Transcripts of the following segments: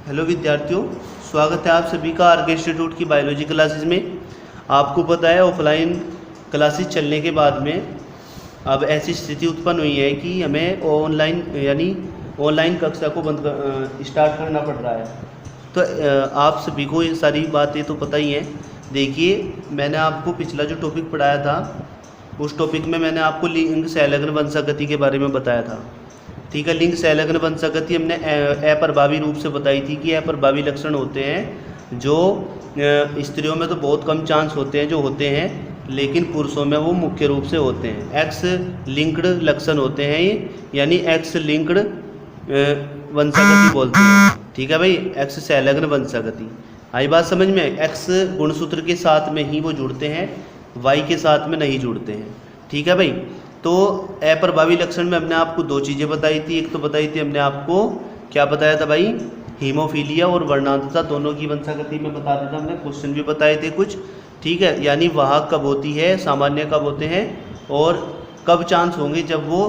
Hello विद्यार्थियों, स्वागत है आप सभी का आर के इंस्टीट्यूट की बायोलॉजी क्लासेस में। आपको पता है ऑफलाइन क्लासेस चलने के बाद में अब ऐसी स्थिति उत्पन्न हुई है कि हमें ऑनलाइन कक्षा को स्टार्ट करना पड़ रहा है। तो आप सभी को ये सारी बातें तो पता ही हैं। देखिए, मैंने आपको पिछला जो टॉपिक पढ़ाया था उस टॉपिक में मैंने आपको लिंग संलग्न वंशागति के बारे में बताया था। ठीक है, लिंग संलग्न वंशागति हमने अप्रभावी रूप से बताई थी कि अप्रभावी लक्षण होते हैं जो स्त्रियों में तो बहुत कम चांस होते हैं जो होते हैं, लेकिन पुरुषों में वो मुख्य रूप से होते हैं। एक्स लिंक्ड लक्षण होते हैं ये, यानी एक्स लिंक्ड वंशागति बोलते हैं। ठीक है भाई, एक्स संलग्न वंशागति आई बात समझ में। एक्स गुणसूत्र के साथ में ही वो जुड़ते हैं, वाई के साथ में नहीं जुड़ते हैं। ठीक है भाई, तो अप्रभावी लक्षण में हमने आपको दो चीज़ें बताई थी। एक तो बताई थी हमने आपको क्या बताया था भाई, हीमोफीलिया और वर्णांतता दोनों की वंशागति में बता दिया था हमने। क्वेश्चन भी बताए थे कुछ। ठीक है, यानी वाहक कब होती है, सामान्य कब होते हैं और कब चांस होंगे जब वो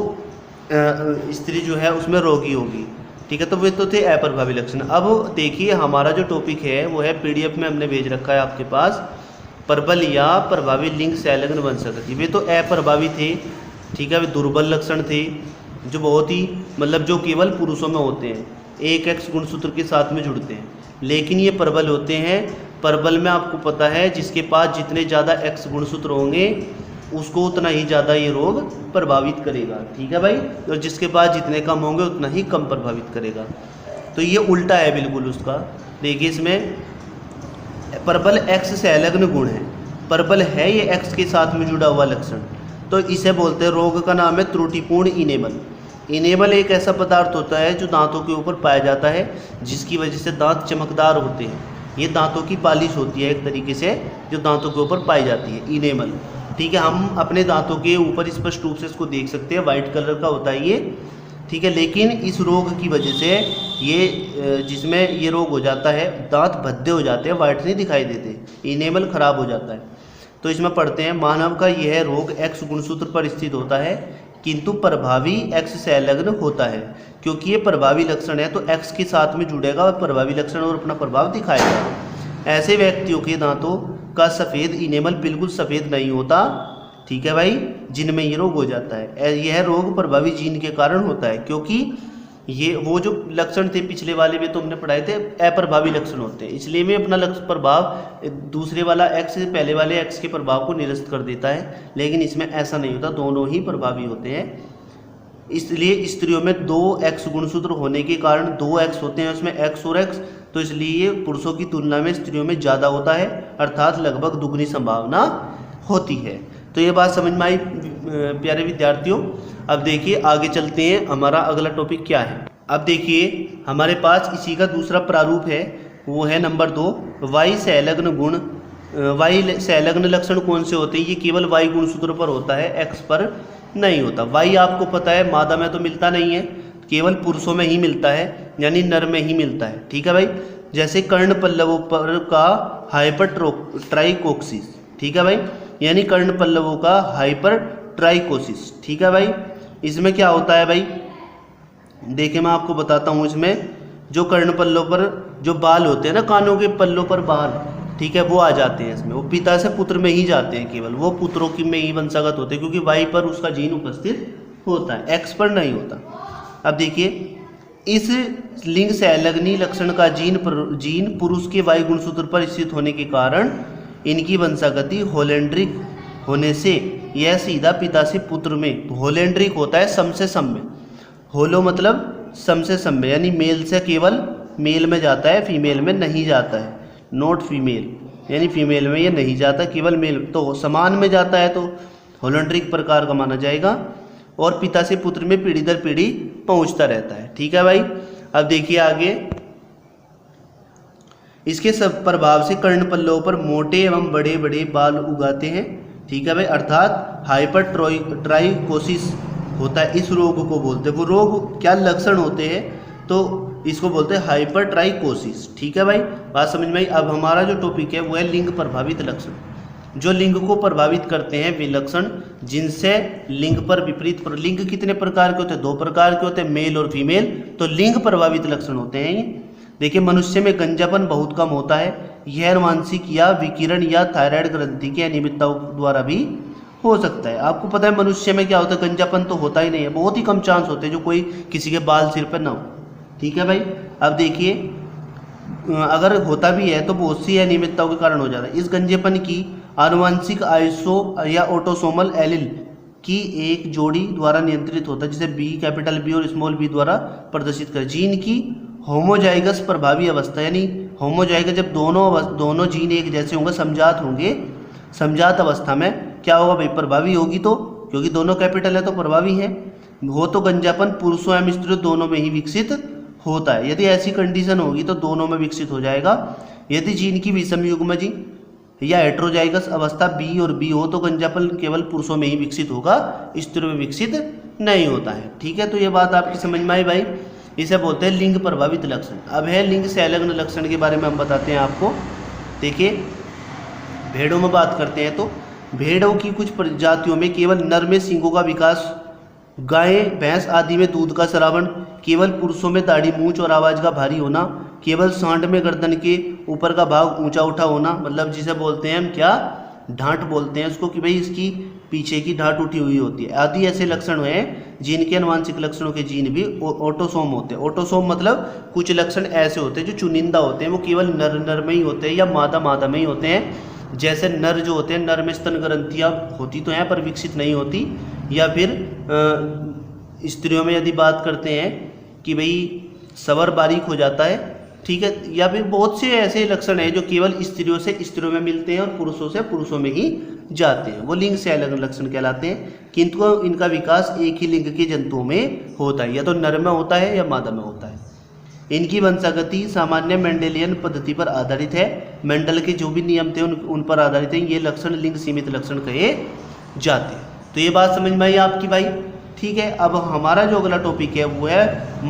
स्त्री जो है उसमें रोगी होगी। ठीक है, तो वे तो थे अप्रभावी लक्षण। अब देखिए, हमारा जो टॉपिक है वो है पीडीएफ में हमने भेज रखा है आपके पास, प्रबल या प्रभावी लिंग संलग्न वंशागति। वे तो अप्रभावी थे। ठीक है, वे दुर्बल लक्षण थे जो बहुत ही जो केवल पुरुषों में होते हैं, एक एक्स गुणसूत्र के साथ में जुड़ते हैं। लेकिन ये प्रबल होते हैं। प्रबल में आपको पता है जिसके पास जितने ज़्यादा एक्स गुणसूत्र होंगे उसको उतना ही ज़्यादा ये रोग प्रभावित करेगा। ठीक है भाई, और जिसके पास जितने कम होंगे उतना ही कम प्रभावित करेगा। तो ये उल्टा है बिल्कुल उसका। देखिए, इसमें प्रबल एक्स संलग्न गुण है, प्रबल है ये एक्स के साथ में जुड़ा हुआ लक्षण, तो इसे बोलते हैं, रोग का नाम है त्रुटिपूर्ण इनेबल। इनेबल एक ऐसा पदार्थ होता है जो दांतों के ऊपर पाया जाता है, जिसकी वजह से दांत चमकदार होते हैं। ये दांतों की पालिश होती है एक तरीके से, जो दांतों के ऊपर पाई जाती है, इनेबल। ठीक है, हम अपने दांतों के ऊपर स्पष्ट रूप से इसको देख सकते हैं, वाइट कलर का होता है ये। ठीक है, लेकिन इस रोग की वजह से ये जिसमें ये रोग हो जाता है, दांत भद्दे हो जाते हैं, वाइट नहीं दिखाई देते, इनेबल खराब हो जाता है। तो इसमें पढ़ते हैं, मानव का यह रोग एक्स गुणसूत्र पर स्थित होता है किंतु प्रभावी एक्स संलग्न होता है। क्योंकि ये प्रभावी लक्षण है तो एक्स के साथ में जुड़ेगा और प्रभावी लक्षण और अपना प्रभाव दिखाएगा। ऐसे व्यक्तियों के दांतों का सफ़ेद इनेबल बिल्कुल सफ़ेद नहीं होता। ठीक है भाई, जिनमें ये रोग हो जाता है। यह रोग प्रभावी जीन के कारण होता है, क्योंकि ये वो जो लक्षण थे पिछले वाले में तो हमने पढ़ाए थे, अप्रभावी लक्षण होते हैं, इसलिए में अपना प्रभाव दूसरे वाला एक्स पहले वाले एक्स के प्रभाव को निरस्त कर देता है। लेकिन इसमें ऐसा नहीं होता, दोनों ही प्रभावी होते हैं। इसलिए स्त्रियों में दो एक्स गुणसूत्र होने के कारण दो एक्स होते हैं, उसमें एक्स और एक्स, तो इसलिए पुरुषों की तुलना में स्त्रियों में ज़्यादा होता है, अर्थात लगभग दुगनी संभावना होती है। तो ये बात समझ में आई प्यारे विद्यार्थियों। अब देखिए आगे चलते हैं, हमारा अगला टॉपिक क्या है। अब देखिए हमारे पास इसी का दूसरा प्रारूप है, वो है नंबर 2, वाई संलग्न गुण। वाई संलग्न लक्षण कौन से होते हैं? ये केवल वाई गुणसूत्र पर होता है, एक्स पर नहीं होता। वाई आपको पता है मादा में तो मिलता नहीं है, केवल पुरुषों में ही मिलता है, यानी नर में ही मिलता है। ठीक है भाई, जैसे कर्ण पल्लवों पर का हाइपरट्राइकोसिस। ठीक है भाई, यानी कर्ण पल्लवों का हाइपरट्राइकोसिस। ठीक है भाई, इसमें क्या होता है भाई, देखिए मैं आपको बताता हूँ। इसमें जो कर्ण पल्लों पर जो बाल होते हैं ना, कानों के पल्लों पर बाल, ठीक है, वो आ जाते हैं इसमें। वो पिता से पुत्र में ही जाते हैं, केवल वो पुत्रों की में ही वंशागत होते हैं, क्योंकि वाई पर उसका जीन उपस्थित होता है, एक्स पर नहीं होता। अब देखिए, इस लिंग संलग्नी लक्षण का जीन पुरुष के वाई गुणसूत्र पर स्थित होने के कारण इनकी वंशागति होलेंड्रिक होने से यह सीधा पिता से पुत्र में, होलेंड्रिक होता है सम से सम में, होलो मतलब सम से सम में, यानी मेल से केवल मेल में जाता है, फीमेल में नहीं जाता है। नॉट फीमेल, यानी फीमेल में ये नहीं जाता, केवल मेल, तो समान में जाता है तो होलेंड्रिक प्रकार का माना जाएगा, और पिता से पुत्र में पीढ़ी दर पीढ़ी पहुंचता रहता है। ठीक है भाई, अब देखिए आगे, इसके सब प्रभाव से कर्ण पल्लों पर मोटे एवं बड़े बड़े बाल उगाते हैं। ठीक है भाई, अर्थात हाइपरट्राइकोसिस होता है, इस रोग को बोलते हैं। वो रोग क्या लक्षण होते हैं, तो इसको बोलते हैं हाइपरट्राइकोसिस। ठीक है भाई, बात समझ में आई। अब हमारा जो टॉपिक है वो है लिंग प्रभावित लक्षण। जो लिंग को प्रभावित करते हैं वे लक्षण जिनसे लिंग पर विपरीत, लिंग कितने प्रकार के होते हैं? 2 प्रकार के होते हैं, मेल और फीमेल। तो लिंग प्रभावित लक्षण होते हैं ये। देखिए मनुष्य में गंजापन बहुत कम होता है। यह अनुवांशिक या विकिरण या थायराइड ग्रंथि की अनियमितताओं द्वारा भी हो सकता है। आपको पता है मनुष्य में क्या होता है, गंजापन तो होता ही नहीं है, बहुत ही कम चांस होते हैं जो कोई किसी के बाल सिर पर ना हो। ठीक है भाई। अब देखिए अगर होता भी है तो बहुत सी अनियमितताओं के कारण हो जाता है। इस गंजेपन की आनुवंशिक आइसो या ऑटोसोमल एलील की एक जोड़ी द्वारा नियंत्रित होता है, जिसे बी कैपिटल बी और स्मॉल बी द्वारा प्रदर्शित कर। जीन की होमोजाइगस प्रभावी अवस्था, यानी होमोजाइगस जब दोनों जीन एक जैसे होंगे, समजात होंगे, समजात अवस्था में क्या होगा भाई, प्रभावी होगी। तो क्योंकि दोनों कैपिटल है तो प्रभावी है। हो तो गंजापन पुरुषों एवं स्त्रियों दोनों में ही विकसित होता है। यदि ऐसी कंडीशन होगी तो दोनों में विकसित हो जाएगा। यदि जीन की विषम युग्मजी या हेट्रोजाइगस अवस्था बी और बी हो तो गंजापन केवल पुरुषों में ही विकसित होगा, स्त्रियों में विकसित नहीं होता है। ठीक है, तो ये बात आपकी समझ में आई भाई। इसे बोलते हैं लिंग प्रभावित लक्षण। अब है लिंग से अलग लक्षण के बारे में हम बताते हैं आपको। देखिए भेड़ों में बात करते हैं तो भेड़ों की कुछ प्रजातियों में केवल नर में सींगों का विकास, गाय भैंस आदि में दूध का स्रावन, केवल पुरुषों में दाढ़ी मूंछ और आवाज़ का भारी होना, केवल सांड में गर्दन के ऊपर का भाग ऊंचा उठा होना, मतलब जिसे बोलते हैं हम क्या, ढांट बोलते हैं उसको, कि भाई इसकी पीछे की ढांट उठी हुई होती है, आदि ऐसे लक्षण हैं जिनके अनुवांशिक लक्षणों के जीन भी ऑटोसोम होते हैं। ऑटोसोम मतलब कुछ लक्षण ऐसे होते हैं जो चुनिंदा होते हैं, वो केवल नर में ही होते हैं या मादा में ही होते हैं। जैसे नर जो होते हैं, नर में स्तन ग्रंथियाँ होती तो हैं पर विकसित नहीं होती। या फिर स्त्रियों में यदि बात करते हैं कि भाई सवर बारीक हो जाता है, ठीक है। या फिर बहुत से ऐसे लक्षण हैं जो केवल स्त्रियों से स्त्रियों में मिलते हैं और पुरुषों से पुरुषों में ही जाते हैं, वो लिंग से अलग लक्षण कहलाते हैं। किंतु इनका विकास एक ही लिंग के जंतुओं में होता है, या तो नर में होता है या मादा में होता है। इनकी वंशागति सामान्य मेंडेलियन पद्धति पर आधारित है। मेंडल के जो भी नियम थे उन पर आधारित है। ये लक्षण लिंग सीमित लक्षण कहे जाते हैं। तो ये बात समझ में आई आपकी भाई। ठीक है, अब हमारा जो अगला टॉपिक है वो है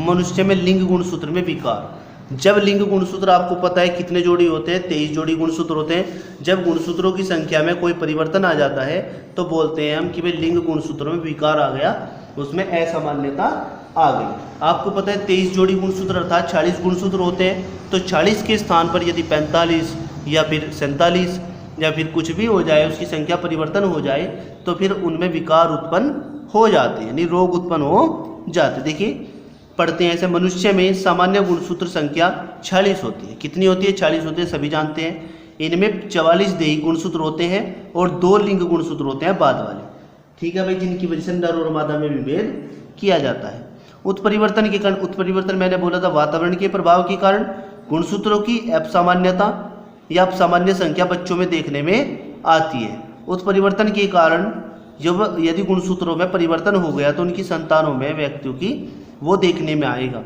मनुष्य में लिंग गुणसूत्र में विकार। जब लिंग गुणसूत्र आपको पता है कितने जोड़ी होते हैं, 23 जोड़ी गुणसूत्र होते हैं। जब गुणसूत्रों की संख्या में कोई परिवर्तन आ जाता है तो बोलते हैं हम कि भाई लिंग गुणसूत्रों में विकार आ गया, उसमें असामान्यता आ गई। आपको पता है 23 जोड़ी गुणसूत्र अर्थात 40 गुणसूत्र होते हैं, तो 40 के स्थान पर यदि 45 या फिर 47 या फिर कुछ भी हो जाए, उसकी संख्या परिवर्तन हो जाए तो फिर उनमें विकार उत्पन्न हो जाते हैं, यानी रोग उत्पन्न हो जाते। देखिए पढ़ते हैं ऐसे, मनुष्य में सामान्य गुणसूत्र संख्या 40 होती है। कितनी होती है? 40 होती है, सभी जानते हैं। इनमें 44 देही गुणसूत्र होते हैं और 2 लिंग गुणसूत्र होते हैं बाद वाले। ठीक है भाई, जिनकी वजह से नर और मादा में विभेद किया जाता है। उत्परिवर्तन के कारण, उत्परिवर्तन मैंने बोला था वातावरण के प्रभाव के कारण गुणसूत्रों की अपसामान्यता या अपसामान्य संख्या बच्चों में देखने में आती है। उत्परिवर्तन के कारण जब यदि गुणसूत्रों में परिवर्तन हो गया तो उनकी संतानों में व्यक्तियों की वो देखने में आएगा।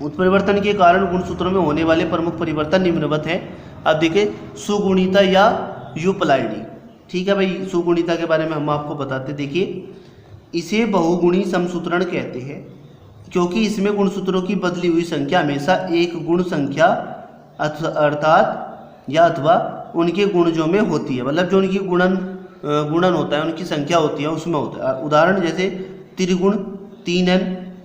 उत्परिवर्तन के कारण गुणसूत्रों में होने वाले प्रमुख परिवर्तन निम्नवत हैं। अब देखिए सुगुणिता या यूपलाइडी। ठीक है भाई, सुगुणिता के बारे में हम आपको बताते। देखिए इसे बहुगुणी समसूत्रण कहते हैं क्योंकि इसमें गुणसूत्रों की बदली हुई संख्या हमेशा एक गुण संख्या अर्थात या अथवा उनके गुणजों में होती है, मतलब जो उनकी गुणन होता है, उनकी संख्या होती है उसमें होता है। उदाहरण जैसे त्रिगुण 3n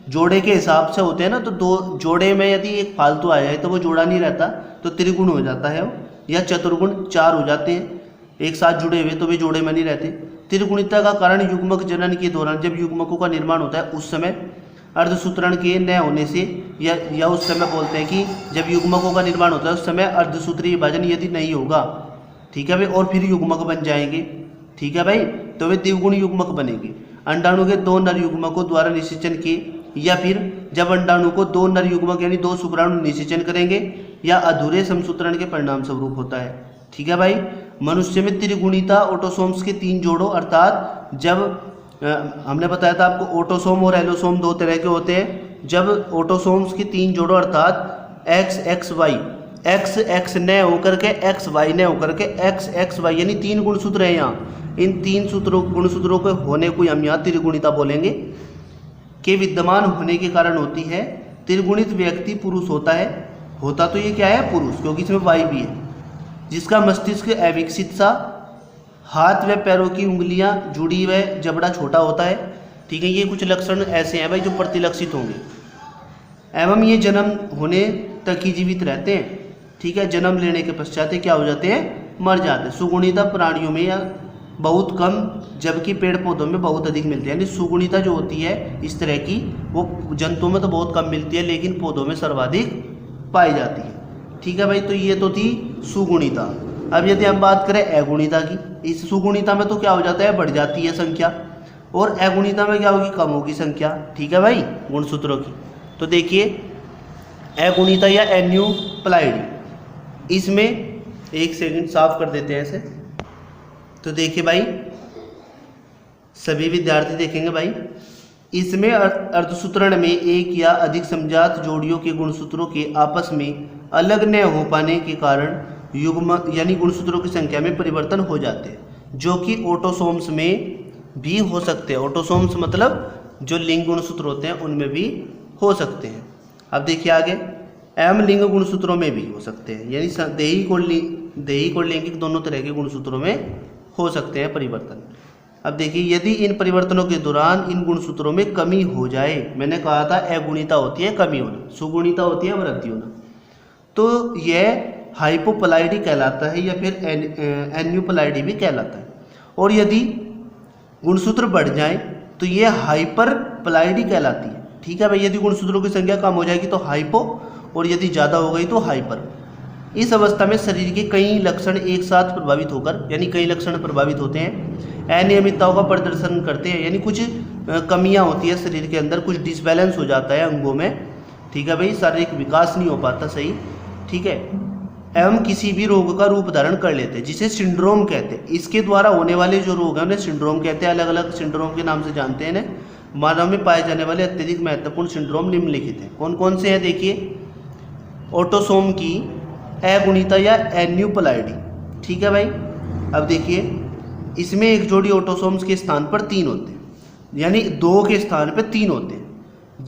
जोड़े के हिसाब से होते हैं ना, तो 2 जोड़े में यदि एक फालतू आ जाए तो वो जोड़ा नहीं रहता तो त्रिगुण हो जाता है। या चतुर्गुण 4 हो जाते हैं एक साथ जुड़े हुए तो वे जोड़े में नहीं रहते। त्रिगुणिता का कारण युग्मक जनन के दौरान जब युग्मकों का निर्माण होता है उस समय अर्धसूत्रण के न होने से या उस समय बोलते हैं कि जब युग्मकों का निर्माण होता है उस समय अर्धसूत्रीय विभाजन यदि नहीं होगा, ठीक है भाई, और फिर युग्मक बन जाएंगे, ठीक है भाई, तो वे द्विगुण युग्मक बनेंगे। अंडाणु के 2 नर युग्मकों द्वारा निषेचन के, या फिर जब अंडाणु को 2 नर युग्मक यानी 2 शुक्राणु निषेचन करेंगे या अधूरे समसूत्रण के परिणाम स्वरूप होता है। ठीक है भाई, मनुष्य में त्रिगुणिता ऑटोसोम्स के 3 जोड़ों अर्थात जब हमने बताया था आपको ऑटोसोम और एलोसोम 2 तरह के होते हैं। जब ऑटोसोम्स के 3 जोड़ों अर्थात XXY, XX न होकर के XY न होकर के XXY यानी 3 गुणसूत्र हैं यहाँ, इन 3 गुणसूत्रों के होने को हम यहाँ त्रिगुणिता बोलेंगे के विद्यमान होने के कारण होती है। त्रिगुणित व्यक्ति पुरुष होता है, होता तो ये क्या है पुरुष, क्योंकि इसमें Y भी है, जिसका मस्तिष्क अविकसित सा, हाथ व पैरों की उंगलियां जुड़ी व जबड़ा छोटा होता है। ठीक है, ये कुछ लक्षण ऐसे हैं भाई जो प्रतिलक्षित होंगे। एवं ये जन्म होने तक ही जीवित रहते हैं, ठीक है। जन्म लेने के पश्चात क्या हो जाते हैं, मर जाते हैं। सुगुणिता प्राणियों में या बहुत कम, जबकि पेड़ पौधों में बहुत अधिक मिलती है। यानी सुगुणिता जो होती है इस तरह की, वो जंतुओं में तो बहुत कम मिलती है, लेकिन पौधों में सर्वाधिक पाई जाती है, ठीक है भाई। तो ये तो थी सुगुणिता। अब यदि हम बात करें अगुणिता की, इस सुगुणिता में तो क्या हो जाता है, बढ़ जाती है संख्या, और अगुणिता में क्या होगी, कम होगी संख्या, ठीक है भाई, गुणसूत्रों की। तो देखिए अगुणिता या एन्यूप्लाइडी, इसमें एक सेकंड साफ कर देते हैं ऐसे। तो देखिए भाई, सभी विद्यार्थी देखेंगे भाई, इसमें अर्धसूत्रण में एक या अधिक समजात जोड़ियों के गुणसूत्रों के आपस में अलग न हो पाने के कारण युग्म यानी गुणसूत्रों की संख्या में परिवर्तन हो जाते हैं, जो कि ऑटोसोम्स में भी हो सकते हैं। ऑटोसोम्स मतलब जो लिंग गुणसूत्र होते हैं उनमें भी हो सकते हैं। अब देखिए आगे, एम लिंग गुणसूत्रों में भी हो सकते हैं, यानी देही और लैंगिक दोनों तरह के गुणसूत्रों में हो सकते हैं परिवर्तन। अब देखिए, यदि इन परिवर्तनों के दौरान इन गुणसूत्रों में कमी हो जाए, मैंने कहा था अगुणिता होती है कमी होना, सुगुणिता होती है वृद्धि होना, तो यह हाइपोप्लाइडी कहलाता है या फिर एन्यूप्लाइडी भी कहलाता है। और यदि गुणसूत्र बढ़ जाए तो यह हाइपरप्लाइडी कहलाती है, ठीक है भाई। यदि गुणसूत्रों की संख्या कम हो जाएगी तो हाइपो, और यदि ज़्यादा हो गई तो हाइपर। इस अवस्था में शरीर के कई लक्षण एक साथ प्रभावित होकर, यानी कई लक्षण प्रभावित होते हैं, अनियमितताओं का प्रदर्शन करते हैं, यानी कुछ कमियां होती है शरीर के अंदर, कुछ डिसबैलेंस हो जाता है अंगों में, ठीक है भाई, शारीरिक विकास नहीं हो पाता सही, ठीक है, एवं किसी भी रोग का रूप धारण कर लेते हैं, जिसे सिंड्रोम कहते हैं। इसके द्वारा होने वाले जो रोग हैं उन्हें सिंड्रोम कहते हैं। अलग अलग सिंड्रोम के नाम से जानते हैं। मानव में पाए जाने वाले अत्यधिक महत्वपूर्ण सिंड्रोम निम्नलिखित हैं। कौन कौन से हैं देखिए, ऑटोसोम की अगुणिता या एन्यूप्लाइडी, ठीक है भाई। अब देखिए, इसमें एक जोड़ी ऑटोसोम्स के स्थान पर 3 होते हैं, यानी 2 के स्थान पर 3 होते हैं,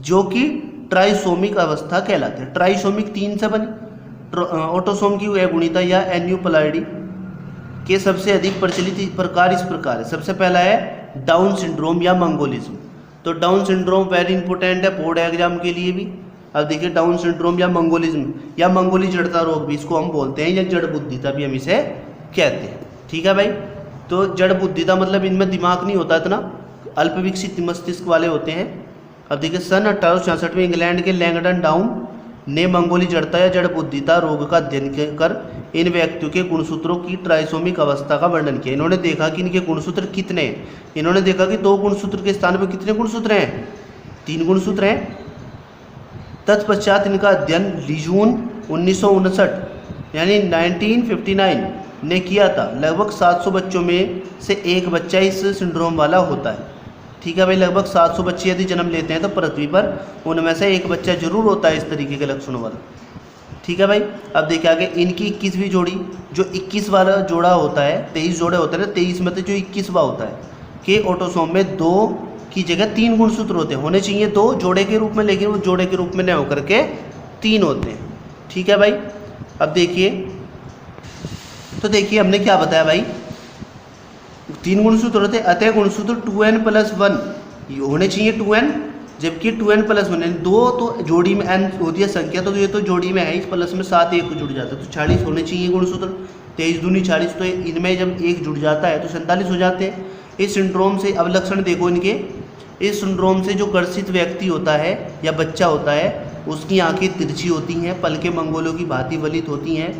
जो कि ट्राइसोमिक अवस्था कहलाते हैं। ट्राइसोमिक 3 से बनी। ऑटोसोम की अगुणिता या एन्यूप्लाइडी के सबसे अधिक प्रचलित प्रकार इस प्रकार है। सबसे पहला है डाउन सिंड्रोम या मंगोलिज्म। तो डाउन सिंड्रोम वेरी इंपॉर्टेंट है बोर्ड एग्जाम के लिए भी। अब देखिए, डाउन सिंड्रोम या मंगोलिज्म या मंगोली जड़ता रोग भी इसको हम बोलते हैं, या जड़ बुद्धिता भी हम इसे कहते हैं, ठीक है भाई। तो जड़ बुद्धिता मतलब इनमें दिमाग नहीं होता इतना, अल्प विकसित मस्तिष्क वाले होते हैं। अब देखिए, सन 1866 में इंग्लैंड के लैंगडन डाउन ने मंगोली जड़ता या जड़ बुद्धिता रोग का अध्ययन कर इन व्यक्तियों के गुणसूत्रों की ट्राइसोमिक अवस्था का वर्णन किया। इन्होंने देखा कि इनके गुणसूत्र कितने हैं। इन्होंने देखा कि 2 गुणसूत्र के स्थान पर कितने गुणसूत्र हैं, 3 गुणसूत्र हैं। तत्पश्चात इनका अध्ययन लीजून 1959 यानी 1959 ने किया था। लगभग 700 बच्चों में से एक बच्चा इस सिंड्रोम वाला होता है, ठीक है भाई। लगभग 700 बच्चे यदि जन्म लेते हैं तो पृथ्वी पर उनमें से एक बच्चा जरूर होता है इस तरीके के लक्षणों वाला, ठीक है भाई। अब देखिए आगे, इनकी 21वीं जोड़ी, जो 21 वाला जोड़ा होता है, 23 जोड़े होते हैं ना, 23 में तो जो 21वां होता है कि ऑटोसोम में 2 की जगह 3 गुणसूत्र होते हैं। होने चाहिए 2 जोड़े के रूप में, लेकिन वो जोड़े के रूप में न होकर के 3 होते हैं, ठीक है भाई। अब देखिए, तो देखिए हमने क्या बताया भाई, 3 गुणसूत्र होते हैं, अतः गुणसूत्र 2n+1 होने चाहिए 2n, जबकि 2n+1 2 तो जोड़ी में n होती है संख्या, तो ये तो जोड़ी में है, इस प्लस में 7 एक जुड़ जाता है, तो 40 होने चाहिए गुणसूत्र। 23 दूनी 40, तो इनमें जब एक जुड़ जाता है तो 47 हो जाते हैं। इस सिंड्रोम से अब लक्षण देखो इनके, इस सिंड्रोम से जो ग्रसित व्यक्ति होता है या बच्चा होता है, उसकी आंखें तिरछी होती हैं, पलकें मंगोलों की भांति वलित होती हैं,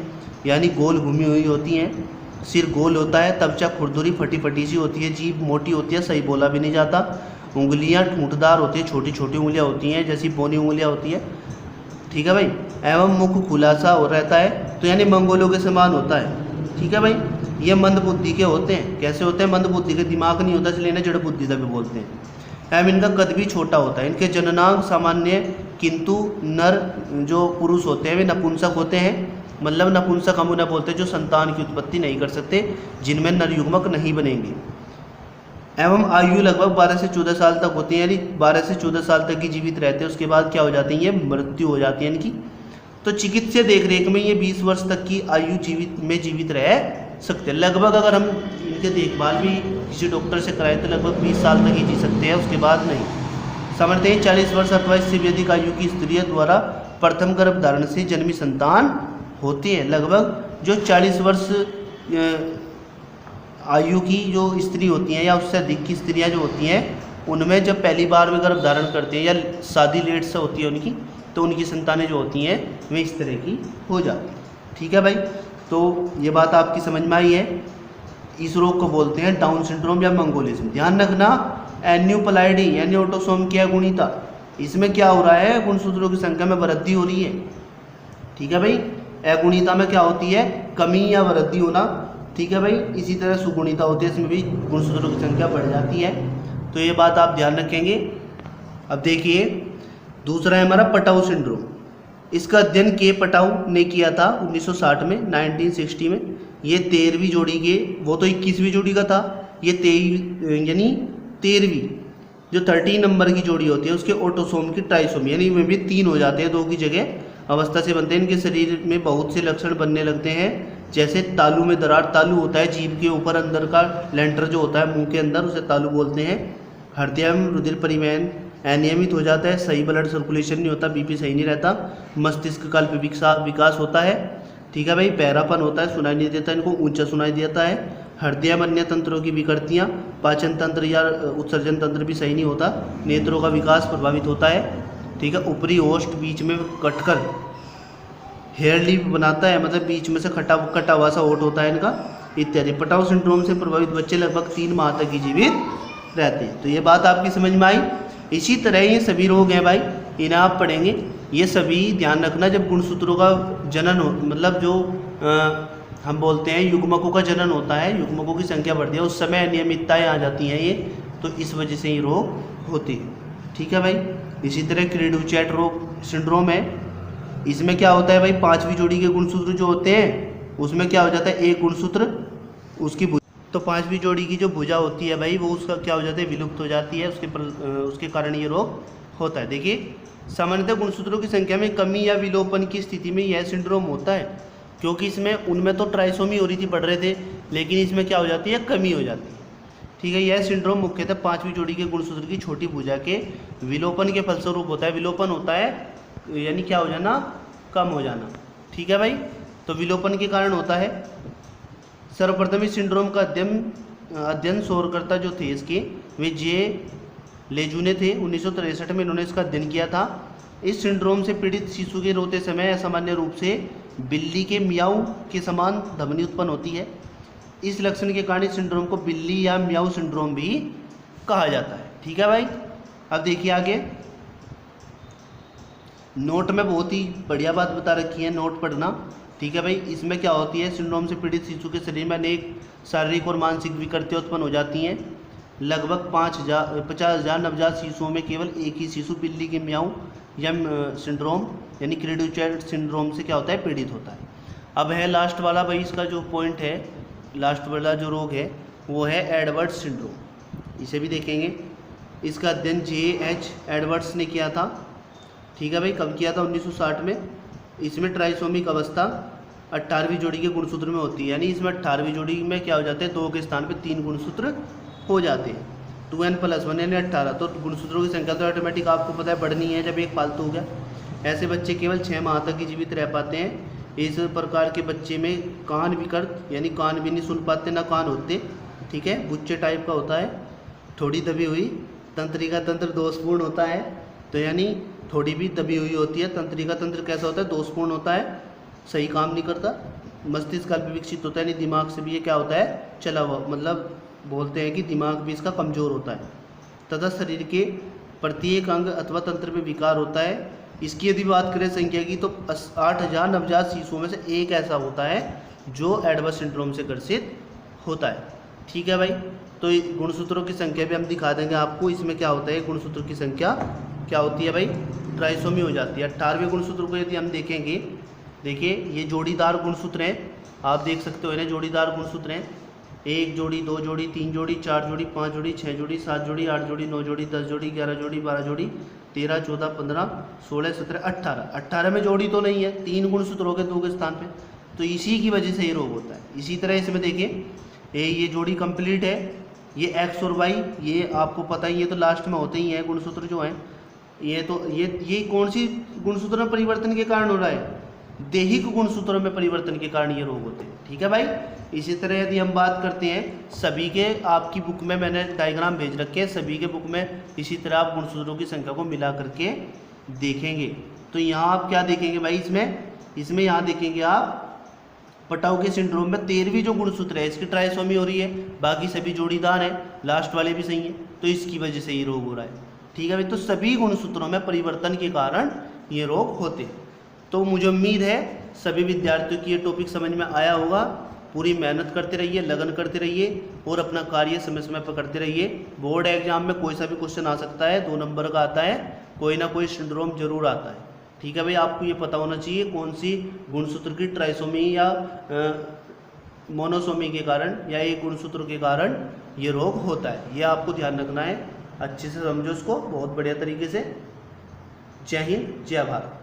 यानी गोल घूमी हुई होती हैं, सिर गोल होता है, त्वचा खुरदुरी फटी फटी सी होती है, जीभ मोटी होती है, सही बोला भी नहीं जाता, उंगलियां ठूंठदार होती है, छोटी छोटी उंगलियां होती हैं जैसी बोनी उंगलियां होती है, ठीक है भाई, एवं मुख खुलासा हो रहता है, तो यानी मंगोलों के समान होता है, ठीक है भाई। ये मंद बुद्धि के होते हैं। कैसे होते हैं? मंद बुद्धि के, दिमाग नहीं होता इसलिए इन्हें जड़ बुद्धिता भी बोलते हैं। एवं इनका कद भी छोटा होता है। इनके जननांग सामान्य, किंतु नर जो पुरुष होते हैं वे नपुंसक होते हैं, मतलब नपुंसक हम उन्हें बोलते हैं जो संतान की उत्पत्ति नहीं कर सकते, जिनमें नर युग्मक नहीं बनेंगे। एवं आयु लगभग 12 से 14 साल तक होती है, यानी 12 से 14 साल तक ही जीवित रहते हैं, उसके बाद क्या हो जाती है, ये मृत्यु हो जाती है इनकी। तो चिकित्सीय देखरेख में ये 20 वर्ष तक की आयु जीवित रह सकते हैं लगभग। अगर हम इनके देखभाल भी किसी डॉक्टर से कराएं तो लगभग 20 साल तक ही जी सकते हैं, उसके बाद नहीं। समझते हैं 40 वर्ष अथवा इससे भी अधिक आयु की स्त्रियों द्वारा प्रथम गर्भधारण से जन्मी संतान होती है। लगभग जो 40 वर्ष आयु की जो स्त्री होती हैं या उससे अधिक की स्त्रियां जो होती हैं, उनमें जब पहली बार में गर्भ धारण करते हैं या शादी लेट से होती है उनकी, तो उनकी संतानें जो होती हैं वे इस तरह की हो जाती हैं। ठीक है भाई, तो ये बात आपकी समझ में आई है। इस रोग को बोलते हैं डाउन सिंड्रोम या मंगोलिज्म। ध्यान रखना, एन्यूप्लाइडी यानी ऑटोसोम की अगुणिता, इसमें क्या हो रहा है, गुणसूत्रों की संख्या में वृद्धि हो रही है। ठीक है भाई, अगुणिता में क्या होती है, कमी या वृद्धि होना। ठीक है भाई, इसी तरह सुगुणिता होती है, इसमें भी गुणसूत्रों की संख्या बढ़ जाती है। तो ये बात आप ध्यान रखेंगे। अब देखिए दूसरा है हमारा पटाऊ सिंड्रोम। इसका अध्ययन के पटाऊ ने किया था 1960 में, 1960 में। ये 13वीं जोड़ी के, वो तो 21वीं जोड़ी का था, ये 23 यानी 13वीं जो 13 नंबर की जोड़ी होती है उसके ऑटोसोम की ट्राइसोमी यानी में भी 3 हो जाते हैं, 2 की जगह अवस्था से बनते हैं। इनके शरीर में बहुत से लक्षण बनने लगते हैं, जैसे तालू में दरार। तालू होता है जीभ के ऊपर अंदर का लेंटर जो होता है मुंह के अंदर, उसे तालू बोलते हैं। हृदय में रुधिर परिवहन अनियमित हो जाता है, सही ब्लड सर्कुलेशन नहीं होता, बीपी सही नहीं रहता। मस्तिष्क काल पे विकास होता है। ठीक है भाई, बहरापन होता है, सुनाई नहीं देता, इनको ऊंचा सुनाई देता है। हृदय अन्य तंत्रों की विकृतियाँ, पाचन तंत्र या उत्सर्जन तंत्र भी सही नहीं होता। नेत्रों का विकास प्रभावित होता है। ठीक है, ऊपरी ओष्ठ बीच में कटकर हेयर लिप बनाता है, मतलब बीच में से कटा हुआ सा ओट होता है इनका, इत्यादि। पटाऊ सिंड्रोम से प्रभावित बच्चे लगभग 3 माह तक ही जीवित रहते हैं। तो ये बात आपकी समझ में आई। इसी तरह ये सभी रोग हैं भाई, इन्हें आप पढ़ेंगे। ये सभी ध्यान रखना, जब गुणसूत्रों का जनन हो, मतलब जो हम बोलते हैं युग्मकों का जनन होता है, युग्मकों की संख्या बढ़ती है, उस समय अनियमितताएँ आ जाती हैं ये, तो इस वजह से ये रोग होते हैं। ठीक है भाई, इसी तरह क्रीडुचैट रोग सिंड्रोम है। इसमें क्या होता है भाई, 5वीं जोड़ी के गुणसूत्र जो होते हैं उसमें क्या हो जाता है, एक गुणसूत्र उसकी तो 5वीं जोड़ी की जो भुजा होती है भाई, वो उसका क्या हो जाता है, विलुप्त हो जाती है। उसके कारण ये रोग होता है। देखिए सामान्यतः गुणसूत्रों की संख्या में कमी या विलोपन की स्थिति में यह सिंड्रोम होता है, क्योंकि इसमें उनमें तो ट्राइसोमी हो रही थी, बढ़ रहे थे, लेकिन इसमें क्या हो जाती है, कमी हो जाती है। ठीक है, यह सिंड्रोम मुख्यतः 5वीं जोड़ी के गुणसूत्र की छोटी भुजा के विलोपन के फलस्वरूप होता है। विलोपन होता है यानी क्या हो जाना, कम हो जाना। ठीक है भाई, तो विलोपन के कारण होता है। सर्वप्रथम इस सिंड्रोम का अध्ययन शोधकर्ता जो थे इसके, वे जे लेजुने थे। 1963 में इन्होंने इसका अध्ययन किया था। इस सिंड्रोम से पीड़ित शिशु के रोते समय असामान्य रूप से बिल्ली के मियाऊ के समान ध्वनि उत्पन्न होती है। इस लक्षण के कारण इस सिंड्रोम को बिल्ली या मियाऊ सिंड्रोम भी कहा जाता है। ठीक है भाई, अब देखिए आगे नोट में बहुत ही बढ़िया बात बता रखी है, नोट पढ़ना। ठीक है भाई, इसमें क्या होती है, सिंड्रोम से पीड़ित शिशु के शरीर में अनेक शारीरिक और मानसिक विकृतियाँ उत्पन्न हो जाती हैं। लगभग 50,000 नवजात शिशुओं में केवल एक ही शिशु बिल्ली के मियाऊ या सिंड्रोम यानी क्रीडुचैट सिंड्रोम से क्या होता है, पीड़ित होता है। अब है लास्ट वाला भाई, इसका जो पॉइंट है, लास्ट वाला जो रोग है वो है एडवर्ड्स सिंड्रोम। इसे भी देखेंगे। इसका अध्ययन J.H. एडवर्ड्स ने किया था। ठीक है भाई, कब किया था, 1960 में। इसमें ट्राइसोमिक अवस्था 18वीं जोड़ी के गुणसूत्र में होती है, यानी इसमें 18वीं जोड़ी में क्या हो जाते हैं, 2 के स्थान पे 3 गुणसूत्र हो जाते हैं। 2n+1 यानी 18। तो गुणसूत्रों की संख्या तो ऑटोमेटिक आपको पता है बढ़नी है जब एक फालतू हो गया। ऐसे बच्चे केवल 6 माह तक ही जीवित रह पाते हैं। इस प्रकार के बच्चे में कान विकृत यानी कान भी नहीं सुन पाते, ना कान होते। ठीक है, बुच्चे टाइप का होता है, थोड़ी दबी हुई तंत्रिका तंत्र दोषपूर्ण होता है। तो यानी थोड़ी भी दबी हुई होती है। तंत्रिका तंत्र कैसा होता है, दोषपूर्ण होता है, सही काम नहीं करता। मस्तिष्क काल विकसित होता है, यानी दिमाग से भी ये क्या होता है, चला हुआ, मतलब बोलते हैं कि दिमाग भी इसका कमज़ोर होता है। तथा शरीर के प्रत्येक अंग अथवा तंत्र में विकार होता है। इसकी यदि बात करें संख्या की, तो 8,000 नवजात शिशुओं में से एक ऐसा होता है जो एडवर्स सिंड्रोम से ग्रसित होता है। ठीक है भाई, तो गुणसूत्रों की संख्या भी हम दिखा देंगे आपको। इसमें क्या होता है, गुणसूत्र की संख्या क्या होती है भाई, ट्राइसोमी हो जाती है। 18वें गुणसूत्र को यदि हम देखेंगे, देखिए ये जोड़ीदार गुणसूत्र हैं, आप देख सकते हो इन्हें जोड़ीदार गुणसूत्र हैं। 1 जोड़ी, 2 जोड़ी, 3 जोड़ी, 4 जोड़ी, 5 जोड़ी, 6 जोड़ी, 7 जोड़ी, 8 जोड़ी, 9 जोड़ी, 10 जोड़ी, 11 जोड़ी, 12 जोड़ी, 13, 14, 15, 16, 17, 18। 18 में जोड़ी तो नहीं है, 3 गुणसूत्र हो गए 2 के स्थान पे, तो इसी की वजह से ये रोग होता है। इसी तरह इसमें देखिए ये जोड़ी कंप्लीट है, ये एक्स और वाई, ये आपको पता ही है, तो लास्ट में होते ही हैं गुणसूत्र जो हैं। ये कौन सी गुणसूत्र में परिवर्तन के कारण हो रहा है? दैहिक गुणसूत्रों में परिवर्तन के कारण ये रोग होते हैं। ठीक है भाई। इसी तरह यदि हम बात करते हैं सभी के, आपकी बुक में मैंने डायग्राम भेज रखे हैं, सभी के बुक में इसी तरह आप गुणसूत्रों की संख्या को मिला करके देखेंगे। तो यहाँ आप क्या देखेंगे भाई, इसमें यहाँ देखेंगे आप पटाउके सिंड्रोम में 13वीं जो गुणसूत्र है इसकी ट्राइसोमी हो रही है, बाकी सभी जोड़ीदार हैं, लास्ट वाले भी सही हैं, तो इसकी वजह से ये रोग हो रहा है। ठीक है भाई। तो सभी गुणसूत्रों में परिवर्तन के कारण ये रोग होते हैं। तो मुझे उम्मीद है सभी विद्यार्थियों की ये टॉपिक समझ में आया होगा। पूरी मेहनत करते रहिए, लगन करते रहिए और अपना कार्य समय समय पर करते रहिए। बोर्ड एग्जाम में कोई सा भी क्वेश्चन आ सकता है, 2 नंबर का आता है, कोई ना कोई सिंड्रोम जरूर आता है। ठीक है भाई। आपको ये पता होना चाहिए कौन सी गुणसूत्र की ट्राइसोमी या मोनोसोमी के कारण या एक गुणसूत्र के कारण ये रोग होता है, ये आपको ध्यान रखना है। अच्छे से समझो इसको बहुत बढ़िया तरीके से। जय हिंद, जय भारत।